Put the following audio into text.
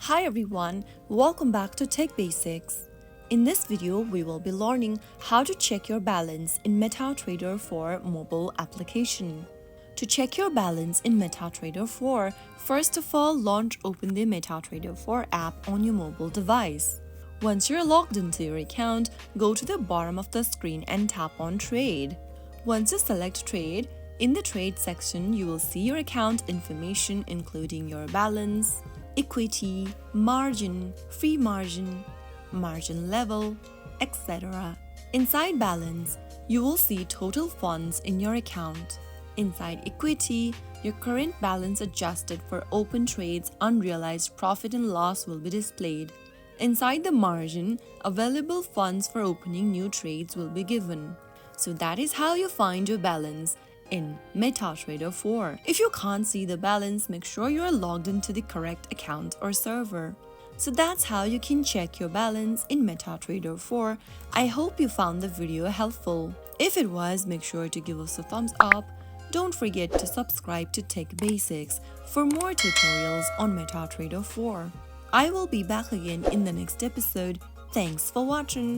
Hi everyone, welcome back to Tech Basics. In this video, we will be learning how to check your balance in Metatrader 4 mobile application. To check your balance in Metatrader 4, first of all, open the Metatrader 4 app on your mobile device. Once you're logged into your account, go to the bottom of the screen and tap on Trade. Once you select Trade, in the Trade section, you will see your account information including your balance, equity, margin, free margin, margin level, etc. Inside balance, you will see total funds in your account. Inside equity, your current balance adjusted for open trades, unrealized profit and loss will be displayed. Inside the margin, available funds for opening new trades will be given. So that is how you find your balance in Metatrader 4. If you can't see the balance, make sure you are logged into the correct account or server. So that's how you can check your balance in Metatrader 4. I hope you found the video helpful. If it was, make sure to give us a thumbs up. Don't forget to subscribe to Tech Basics for more tutorials on Metatrader 4. I will be back again in the next episode. Thanks for watching.